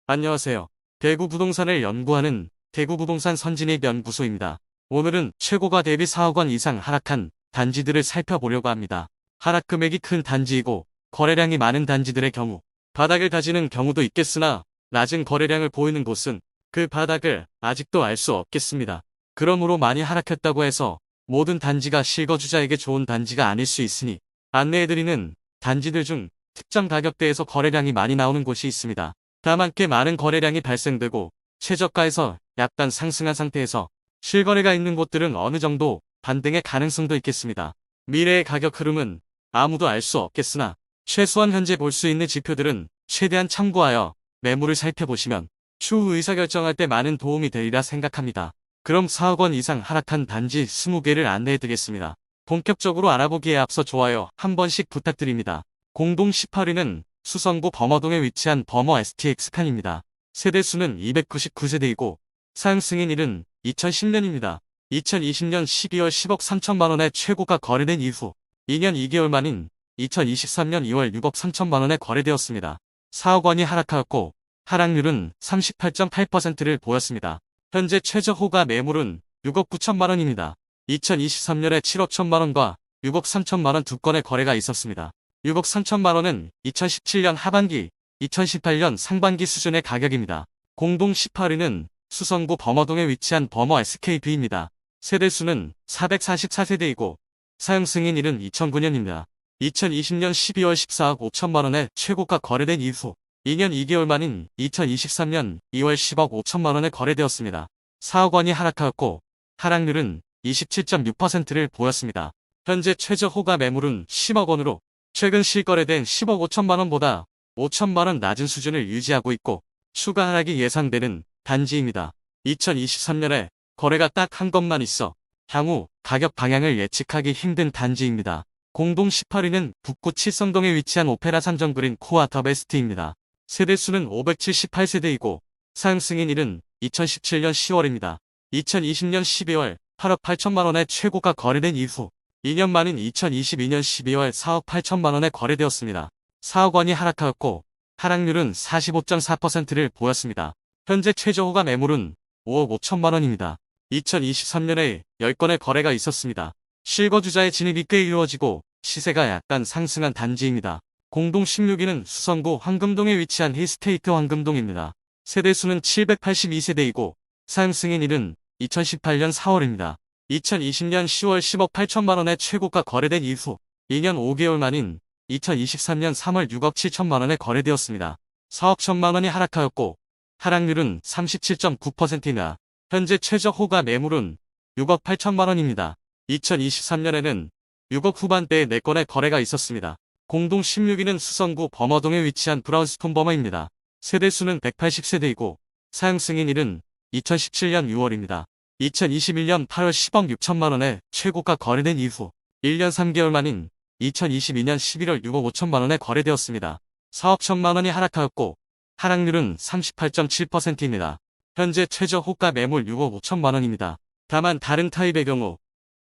안녕하세요. 대구 부동산을 연구하는 대구부동산 선진입 연구소입니다. 오늘은 최고가 대비 4억 원 이상 하락한 단지들을 살펴보려고 합니다. 하락 금액이 큰 단지이고 거래량이 많은 단지들의 경우 바닥을 다지는 경우도 있겠으나 낮은 거래량을 보이는 곳은 그 바닥을 아직도 알 수 없겠습니다. 그러므로 많이 하락했다고 해서 모든 단지가 실거주자에게 좋은 단지가 아닐 수 있으니 안내해드리는 단지들 중 특정 가격대에서 거래량이 많이 나오는 곳이 있습니다. 다만 꽤 많은 거래량이 발생되고 최저가에서 약간 상승한 상태에서 실거래가 있는 곳들은 어느 정도 반등의 가능성도 있겠습니다. 미래의 가격 흐름은 아무도 알 수 없겠으나 최소한 현재 볼 수 있는 지표들은 최대한 참고하여 매물을 살펴보시면 추후 의사결정할 때 많은 도움이 되리라 생각합니다. 그럼 4억 원 이상 하락한 단지 20개를 안내해드리겠습니다. 본격적으로 알아보기에 앞서 좋아요 한 번씩 부탁드립니다. 공동 18위는 수성구 범어동에 위치한 범어 STX칸입니다. 세대수는 299세대이고 사용 승인일은 2010년입니다. 2020년 12월 10억 3천만원의 최고가 거래된 이후 2년 2개월 만인 2023년 2월 6억 3천만원에 거래되었습니다. 4억 원이 하락하였고 하락률은 38.8%를 보였습니다. 현재 최저 호가 매물은 6억 9천만원입니다. 2023년에 7억 1천만원과 6억 3천만원 두 건의 거래가 있었습니다. 6억 3천만원은 2017년 하반기, 2018년 상반기 수준의 가격입니다. 공동 18위는 수성구 범어동에 위치한 범어 SKB입니다. 세대수는 444세대이고 사용 승인일은 2009년입니다. 2020년 12월 14억 5천만원에 최고가 거래된 이후 2년 2개월 만인 2023년 2월 10억 5천만원에 거래되었습니다. 4억 원이 하락하였고 하락률은 27.6%를 보였습니다. 현재 최저 호가 매물은 10억 원으로 최근 실거래된 10억 5천만원보다 5천만원 낮은 수준을 유지하고 있고 추가 하락이 예상되는 단지입니다. 2023년에 거래가 딱 한 건만 있어 향후 가격 방향을 예측하기 힘든 단지입니다. 공동 18위는 북구 칠성동에 위치한 오페라 삼정그린 코아 더 베스트입니다. 세대수는 578세대이고 사용 승인일은 2017년 10월입니다. 2020년 12월 8억 8천만원의 최고가 거래된 이후 2년 만인 2022년 12월 4억 8천만원에 거래되었습니다. 4억 원이 하락하였고 하락률은 45.4%를 보였습니다. 현재 최저호가 매물은 5억 5천만원입니다. 2023년에 10건의 거래가 있었습니다. 실거주자의 진입이 꽤 이루어지고 시세가 약간 상승한 단지입니다. 공동 16위는 수성구 황금동에 위치한 힐스테이트 황금동입니다. 세대수는 782세대이고 사용 승인일은 2018년 4월입니다. 2020년 10월 10억 8천만원의 최고가 거래된 이후 2년 5개월 만인 2023년 3월 6억 7천만원에 거래되었습니다. 4억 1천만원이 하락하였고 하락률은 37.9%이나 현재 최저 호가 매물은 6억 8천만원입니다. 2023년에는 6억 후반대에 4건의 거래가 있었습니다. 공동 16위는 수성구 범어동에 위치한 브라운스톤 범어입니다. 세대수는 180세대이고 사용 승인일은 2017년 6월입니다. 2021년 8월 10억 6천만원에 최고가 거래된 이후 1년 3개월 만인 2022년 11월 6억 5천만원에 거래되었습니다. 4억 1천만원이 하락하였고 하락률은 38.7%입니다. 현재 최저 호가 매물 6억 5천만원입니다. 다만 다른 타입의 경우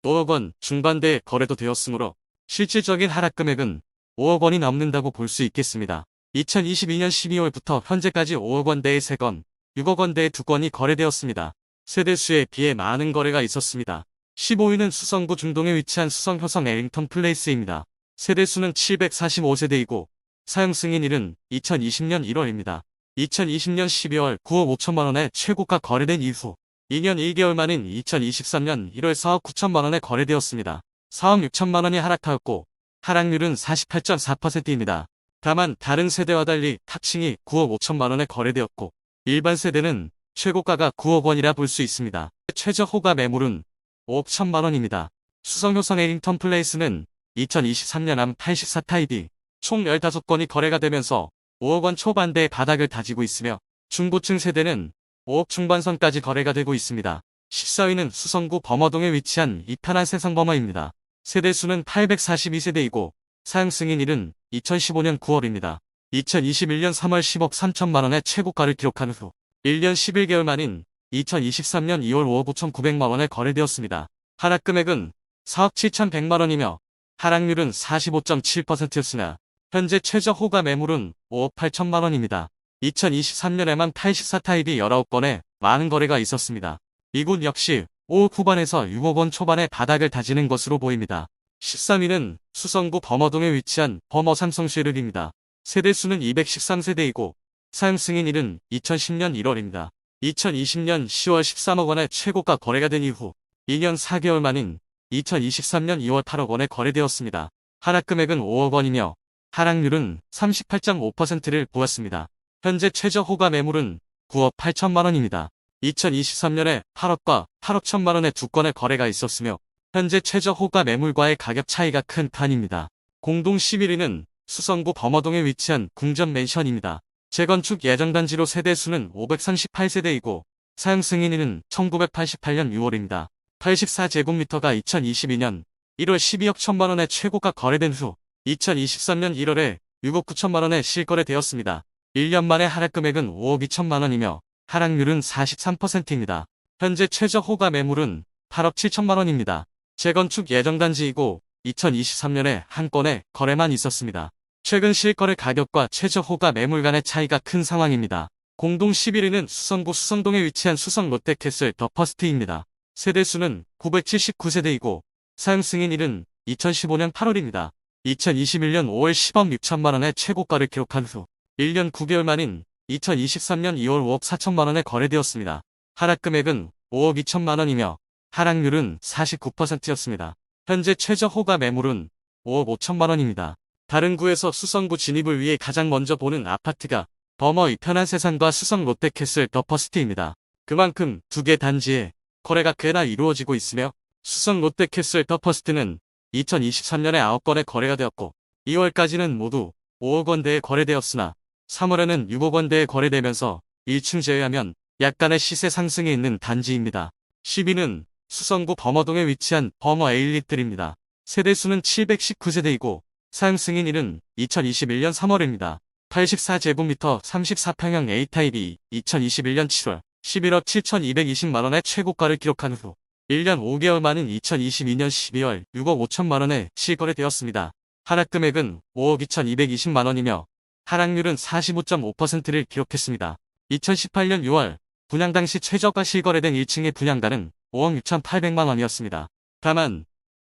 5억 원 중반대에 거래도 되었으므로 실질적인 하락 금액은 5억 원이 넘는다고 볼 수 있겠습니다. 2022년 12월부터 현재까지 5억 원대의 3건, 6억 원대의 2건이 거래되었습니다. 세대수에 비해 많은 거래가 있었습니다. 15위는 수성구 중동에 위치한 수성효성 에링턴 플레이스입니다. 세대수는 745세대이고 사용 승인일은 2020년 1월입니다. 2020년 12월 9억 5천만원에 최고가 거래된 이후 2년 1개월 만인 2023년 1월 4억 9천만원에 거래되었습니다. 4억 6천만원이 하락하였고 하락률은 48.4%입니다. 다만 다른 세대와 달리 탑층이 9억 5천만원에 거래되었고 일반 세대는 최고가가 9억 원이라 볼 수 있습니다. 최저 호가 매물은 5억 1천만원입니다. 수성효성 에링턴 플레이스는 2023년 암 84타입이 총 15건이 거래가 되면서 5억 원 초반대의 바닥을 다지고 있으며 중고층 세대는 5억 중반선까지 거래가 되고 있습니다. 14위는 수성구 범어동에 위치한 이편한 세성범어입니다. 세대수는 842세대이고 사용 승인일은 2015년 9월입니다. 2021년 3월 10억 3천만원의 최고가를 기록한 후 1년 11개월 만인 2023년 2월 5억 5,900만원에 거래되었습니다. 하락 금액은 4억 7,100만원이며 하락률은 45.7%였으나 현재 최저 호가 매물은 5억 8천만원입니다. 2023년에만 84타입이 19건의 많은 거래가 있었습니다. 이곳 역시 5억 후반에서 6억 원 초반의 바닥을 다지는 것으로 보입니다. 13위는 수성구 범어동에 위치한 범어 삼성쉐를입니다. 세대수는 213세대이고 사용 승인일은 2010년 1월입니다. 2020년 10월 13억 원의 최고가 거래가 된 이후 2년 4개월 만인 2023년 2월 8억 원에 거래되었습니다. 하락 금액은 5억 원이며 하락률은 38.5%를 보였습니다. 현재 최저 호가 매물은 9억 8천만 원입니다. 2023년에 8억과 8억 1천만 원의 두 건의 거래가 있었으며 현재 최저 호가 매물과의 가격 차이가 큰 편입니다. 공동 11위는 수성구 범어동에 위치한 궁전 맨션입니다. 재건축 예정단지로 세대수는 538세대이고 사용 승인일은 1988년 6월입니다. 84제곱미터가 2022년 1월 12억 1천만 원의 최고가 거래된 후 2023년 1월에 6억 9천만 원에 실거래되었습니다. 1년 만에 하락 금액은 5억 2천만 원이며 하락률은 43%입니다. 현재 최저 호가 매물은 8억 7천만 원입니다. 재건축 예정단지이고 2023년에 한 건의 거래만 있었습니다. 최근 실거래 가격과 최저 호가 매물 간의 차이가 큰 상황입니다. 공동 11위는 수성구 수성동에 위치한 수성 롯데캐슬 더 퍼스트입니다. 세대수는 979세대이고 사용 승인일은 2015년 8월입니다. 2021년 5월 10억 6천만 원의 최고가를 기록한 후 1년 9개월 만인 2023년 2월 5억 4천만 원에 거래되었습니다. 하락 금액은 5억 2천만 원이며 하락률은 49%였습니다. 현재 최저 호가 매물은 5억 5천만 원입니다. 다른 구에서 수성구 진입을 위해 가장 먼저 보는 아파트가 범어 이편한 세상과 수성 롯데캐슬 더 퍼스트입니다. 그만큼 두 개 단지에 거래가 꽤나 이루어지고 있으며 수성 롯데캐슬 더 퍼스트는 2023년에 9건의 거래가 되었고 2월까지는 모두 5억 원대에 거래되었으나 3월에는 6억 원대에 거래되면서 1층 제외하면 약간의 시세 상승이 있는 단지입니다. 10위는 수성구 범어동에 위치한 범어 에일릿들입니다. 세대수는 719세대이고 사용 승인일은 2021년 3월입니다. 84제곱미터 34평형 A타입이 2021년 7월 11억 7,220만 원의 최고가를 기록한 후 1년 5개월 만인 2022년 12월 6억 5천만 원에 실거래되었습니다. 하락 금액은 5억 2,220만 원이며 하락률은 45.5%를 기록했습니다. 2018년 6월 분양 당시 최저가 실거래된 1층의 분양가는 5억 6,800만 원이었습니다. 다만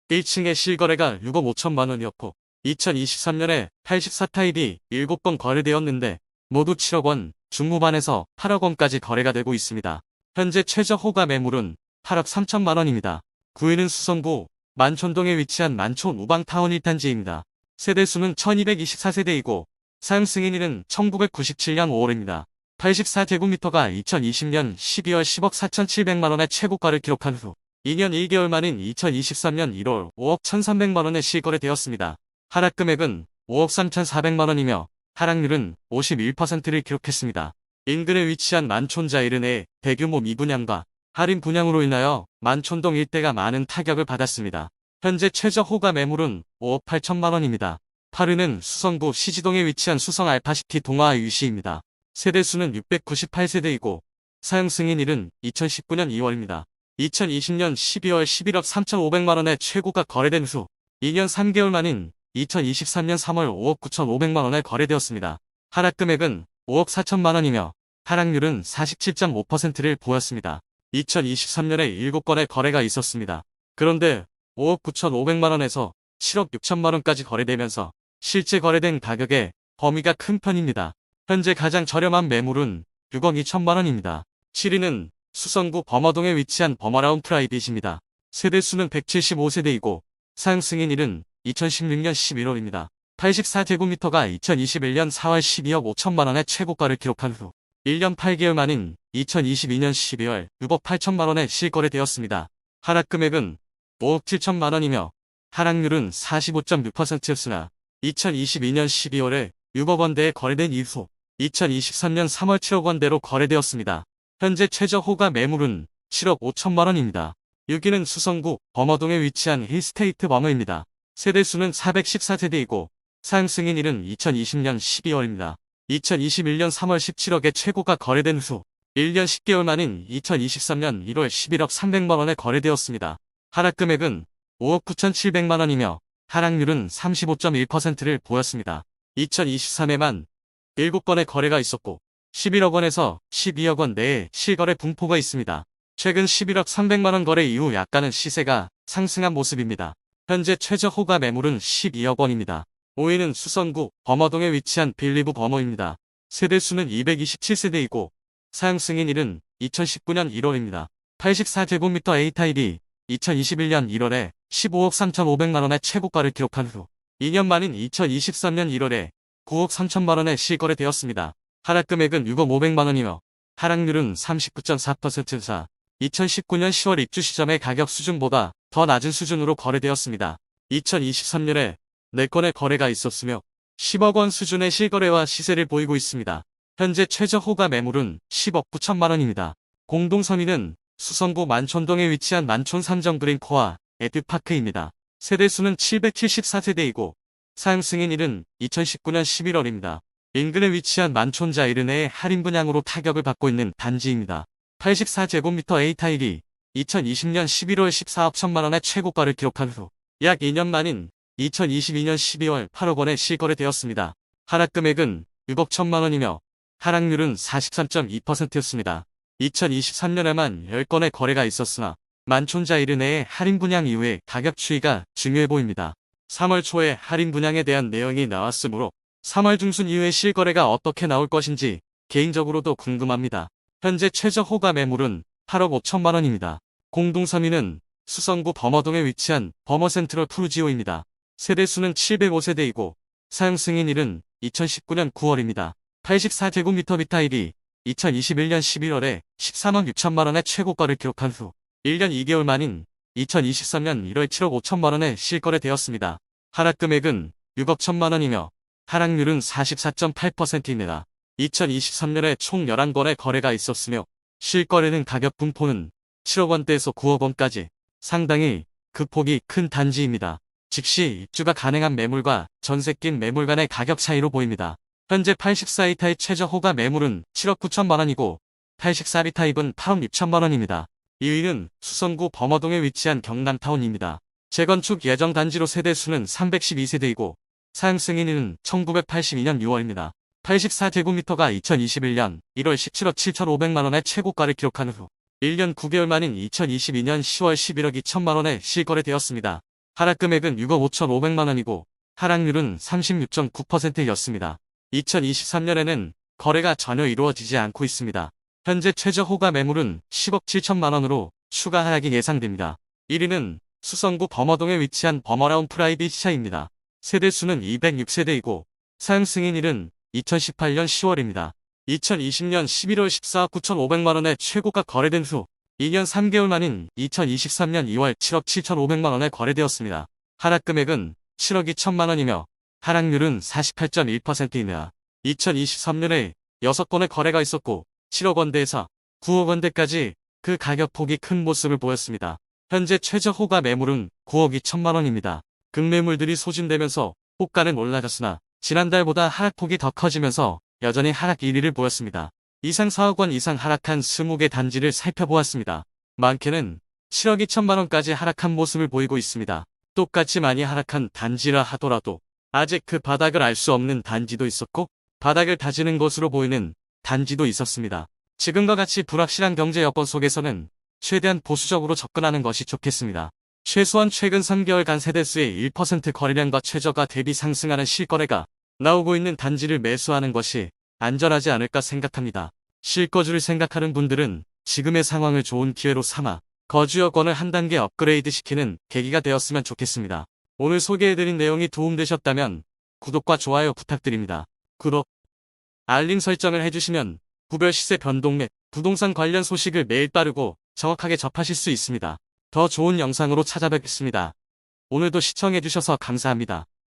1층의 실거래가 6억 5천만 원이었고 2023년에 84타입이 7건 거래되었는데 모두 7억 원 중후반에서 8억 원까지 거래가 되고 있습니다. 현재 최저 호가 매물은 8억 3천만 원입니다. 9위는 수성구 만촌동에 위치한 만촌 우방타운 1단지입니다. 세대수는 1224세대이고 사용 승인일은 1997년 5월입니다. 84제곱미터가 2020년 12월 10억 4,700만 원의 최고가를 기록한 후 2년 1개월 만인 2023년 1월 5억 1,300만 원에 실거래되었습니다. 하락 금액은 5억 3,400만 원이며 하락률은 51%를 기록했습니다. 인근에 위치한 만촌자이르 내 대규모 미분양과 할인 분양으로 인하여 만촌동 일대가 많은 타격을 받았습니다. 현재 최저 호가 매물은 5억 8천만 원입니다. 8위는 수성구 시지동에 위치한 수성 알파시티 동화 유시입니다. 세대수는 698세대이고 사용 승인일은 2019년 2월입니다. 2020년 12월 11억 3,500만 원의 최고가 거래된 후 2년 3개월 만인 2023년 3월 5억 9,500만 원에 거래되었습니다. 하락 금액은 5억 4천만 원이며 하락률은 47.5%를 보였습니다. 2023년에 7건의 거래가 있었습니다. 그런데 5억 9,500만 원에서 7억 6천만 원까지 거래되면서 실제 거래된 가격의 범위가 큰 편입니다. 현재 가장 저렴한 매물은 6억 2천만 원입니다. 7위는 수성구 범어동에 위치한 범어라운 프라이빗입니다. 세대수는 175세대이고 사용 승인일은 2016년 11월입니다. 84제곱미터가 2021년 4월 12억 5천만 원의 최고가를 기록한 후 1년 8개월 만인 2022년 12월 6억 8천만 원에 실거래되었습니다. 하락 금액은 5억 7천만 원이며 하락률은 45.6%였으나 2022년 12월에 6억 원대에 거래된 이후 2023년 3월 7억 원대로 거래되었습니다. 현재 최저 호가 매물은 7억 5천만 원입니다. 6위는 수성구 범어동에 위치한 힐스테이트 범어입니다. 세대수는 414세대이고 사용 승인일은 2020년 12월입니다. 2021년 3월 17억에 최고가 거래된 후 1년 10개월 만인 2023년 1월 11억 300만 원에 거래되었습니다. 하락 금액은 5억 9,700만 원이며 하락률은 35.1%를 보였습니다. 2023에만 7건의 거래가 있었고 11억 원에서 12억 원 내에 실거래 분포가 있습니다. 최근 11억 300만 원 거래 이후 약간은 시세가 상승한 모습입니다. 현재 최저 호가 매물은 12억 원입니다. 5위는 수성구 범어동에 위치한 빌리브 범어입니다. 세대수는 227세대이고 사용 승인일은 2019년 1월입니다. 84제곱미터 A타입이 2021년 1월에 15억 3,500만 원의 최고가를 기록한 후 2년 만인 2023년 1월에 9억 3천만 원에 실거래되었습니다. 하락 금액은 6억 500만 원이며 하락률은 39.4%사 2019년 10월 입주 시점의 가격 수준보다 더 낮은 수준으로 거래되었습니다. 2023년에 4건의 거래가 있었으며 10억 원 수준의 실거래와 시세를 보이고 있습니다. 현재 최저 호가 매물은 10억 9천만 원입니다. 공동 3위는 수성구 만촌동에 위치한 만촌 삼정그린코아 에듀파크입니다. 세대수는 774세대이고 사용 승인일은 2019년 11월입니다. 인근에 위치한 만촌 자이르네의 할인 분양으로 타격을 받고 있는 단지입니다. 84제곱미터 A타입이 2020년 11월 14억 1천만 원의 최고가를 기록한 후 약 2년 만인 2022년 12월 8억 원에 실거래되었습니다. 하락 금액은 6억 1천만 원이며 하락률은 43.2%였습니다. 2023년에만 10건의 거래가 있었으나 만촌 자이르네의 할인 분양 이후에 가격 추이가 중요해 보입니다. 3월 초에 할인 분양에 대한 내용이 나왔으므로 3월 중순 이후에 실거래가 어떻게 나올 것인지 개인적으로도 궁금합니다. 현재 최저 호가 매물은 8억 5천만 원입니다. 공동 3위는 수성구 범어동에 위치한 범어센트럴 푸르지오입니다. 세대수는 705세대이고 사용 승인일은 2019년 9월입니다. 84제곱미터 B타입이 2021년 11월에 13억 6천만 원의 최고가를 기록한 후 1년 2개월 만인 2023년 1월 7억 5천만 원에 실거래되었습니다. 하락 금액은 6억 1천만 원이며 하락률은 44.8%입니다. 2023년에 총 11건의 거래가 있었으며 실거래는 가격 분포는 7억 원대에서 9억 원까지 상당히 극폭이 큰 단지입니다. 즉시 입주가 가능한 매물과 전세 낀 매물 간의 가격 차이로 보입니다. 현재 84A타입 최저 호가 매물은 7억 9천만 원이고 84B타입은 8억 6천만 원입니다. 2위는 수성구 범어동에 위치한 경남타운입니다. 재건축 예정 단지로 세대수는 312세대이고 사용 승인일은 1982년 6월입니다. 84제곱미터가 2021년 1월 17억 7,500만 원의 최고가를 기록한 후 1년 9개월 만인 2022년 10월 11억 2천만 원에 실거래되었습니다. 하락 금액은 6억 5,500만 원이고 하락률은 36.9%였습니다. 2023년에는 거래가 전혀 이루어지지 않고 있습니다. 현재 최저 호가 매물은 10억 7천만 원으로 추가 하락이 예상됩니다. 1위는 수성구 범어동에 위치한 범어라운 프라이빗차입니다. 세대수는 206세대이고 사용 승인일은 2018년 10월입니다. 2020년 11월 14억 9,500만 원에 최고가 거래된 후 2년 3개월 만인 2023년 2월 7억 7,500만 원에 거래되었습니다. 하락 금액은 7억 2천만 원이며 하락률은 48.1%입니다. 2023년에 6건의 거래가 있었고 7억 원대에서 9억 원대까지 그 가격폭이 큰 모습을 보였습니다. 현재 최저 호가 매물은 9억 2천만 원입니다. 급매물들이 소진되면서 호가는 올라갔으나 지난달보다 하락폭이 더 커지면서 여전히 하락 1위를 보였습니다. 이상 4억 원 이상 하락한 20개 단지를 살펴보았습니다. 많게는 7억 2천만 원까지 하락한 모습을 보이고 있습니다. 똑같이 많이 하락한 단지라 하더라도 아직 그 바닥을 알 수 없는 단지도 있었고 바닥을 다지는 것으로 보이는 단지도 있었습니다. 지금과 같이 불확실한 경제 여건 속에서는 최대한 보수적으로 접근하는 것이 좋겠습니다. 최소한 최근 3개월간 세대수의 1% 거래량과 최저가 대비 상승하는 실거래가 나오고 있는 단지를 매수하는 것이 안전하지 않을까 생각합니다. 실거주를 생각하는 분들은 지금의 상황을 좋은 기회로 삼아 거주 여건을 한 단계 업그레이드 시키는 계기가 되었으면 좋겠습니다. 오늘 소개해드린 내용이 도움되셨다면 구독과 좋아요 부탁드립니다. 구독, 알림 설정을 해주시면 구별 시세 변동 및 부동산 관련 소식을 매일 빠르고 정확하게 접하실 수 있습니다. 더 좋은 영상으로 찾아뵙겠습니다. 오늘도 시청해주셔서 감사합니다.